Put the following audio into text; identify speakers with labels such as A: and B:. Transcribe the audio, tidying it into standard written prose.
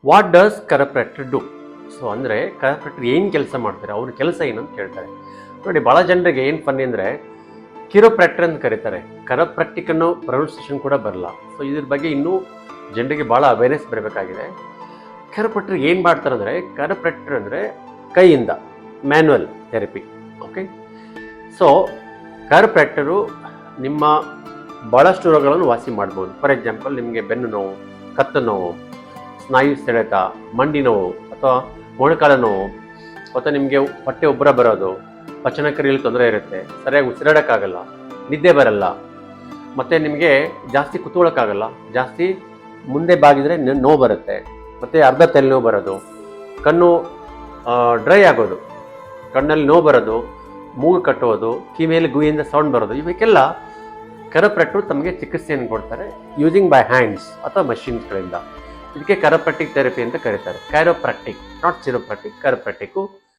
A: What does corrector do? So ಅಂದರೆ corrector ಏನು ಕೆಲಸ ಮಾಡ್ತಾರೆ, ಅವ್ರ ಕೆಲಸ ಏನಂತ ಕೇಳ್ತಾರೆ. ನೋಡಿ, ಭಾಳ ಜನರಿಗೆ ಏನು ಫನ್ನಿ ಅಂದರೆ ಕಿರೋಪ್ರಾಕ್ಟರ್ ಅಂತ ಕರೀತಾರೆ. ಕರಪ್ರಾಕ್ಟಿಕ್ ಅನ್ನೋ ಪ್ರೊನೌನ್ಸಿಯೇಷನ್ ಕೂಡ ಬರಲ್ಲ. ಸೊ ಇದ್ರ ಬಗ್ಗೆ ಇನ್ನೂ ಜನರಿಗೆ ಭಾಳ ಅವೇರ್ನೆಸ್ ಬರಬೇಕಾಗಿದೆ. ಕರಪ್ರಾಕ್ಟರ್ ಏನು ಮಾಡ್ತಾರೆ ಅಂದರೆ, ಕರಪ್ರಾಕ್ಟರ್ ಅಂದರೆ ಕೈಯಿಂದ ಮ್ಯಾನ್ಯುವಲ್ ಥೆರಪಿ. ಓಕೆ, ಸೊ ಕರಪ್ರಾಕ್ಟರು ನಿಮ್ಮ ಭಾಳಷ್ಟು ರೋಗಗಳನ್ನು ವಾಸಿ ಮಾಡ್ಬೋದು. ಫಾರ್ ಎಕ್ಸಾಂಪಲ್, ನಿಮಗೆ ಬೆನ್ನು ನೋವು, ಕತ್ತು ನೋವು, ಸ್ನಾಯು ಸೆಳೆತ, ಮಂಡಿ ನೋವು ಅಥವಾ ಮೊಣಕಾಲ ನೋವು, ಅಥವಾ ನಿಮಗೆ ಹೊಟ್ಟೆ ಉಬ್ಬರ ಬರೋದು, ಪಚನಕ್ರಿಯೆಯಲ್ಲಿ ತೊಂದರೆ ಇರುತ್ತೆ, ಸರಿಯಾಗಿ ಉಸಿರಾಡೋಕ್ಕಾಗಲ್ಲ, ನಿದ್ದೆ ಬರಲ್ಲ, ಮತ್ತು ನಿಮಗೆ ಜಾಸ್ತಿ ಕುತ್ಕೊಳ್ಳೋಕ್ಕಾಗಲ್ಲ, ಜಾಸ್ತಿ ಮುಂದೆ ಬಾಗಿದರೆ ನೋವು ಬರುತ್ತೆ, ಮತ್ತು ಅರ್ಧ ತಲೆನೋವು ಬರೋದು, ಕಣ್ಣು ಡ್ರೈ ಆಗೋದು, ಕಣ್ಣಲ್ಲಿ ನೋವು ಬರೋದು, ಮೂಗು ಕಟ್ಟೋದು, ಕಿವಿಯಲ್ಲಿ ಗುಯಿಯಿಂದ ಸೌಂಡ್ ಬರೋದು, ಇವಕ್ಕೆಲ್ಲ ಕರಪ್ರಾಕ್ಟರ್ ತಮಗೆ ಚಿಕಿತ್ಸೆಯನ್ನು ಕೊಡ್ತಾರೆ ಯೂಸಿಂಗ್ ಬೈ ಹ್ಯಾಂಡ್ಸ್ ಅಥವಾ ಮಷಿನ್ಸ್ಗಳಿಂದ. ಇದಕ್ಕೆ ಕರಪ್ರಾಕ್ಟಿಕ್ ಥೆರಪಿ ಅಂತ ಕರೀತಾರೆ. ಕ್ಯಾರೋಪ್ರಾಕ್ಟಿಕ್, ನಾಟ್ ಚಿರೋಪ್ರಾಕ್ಟಿಕ್, ಕರಪ್ರಾಕ್ಟಿಕ್ಕು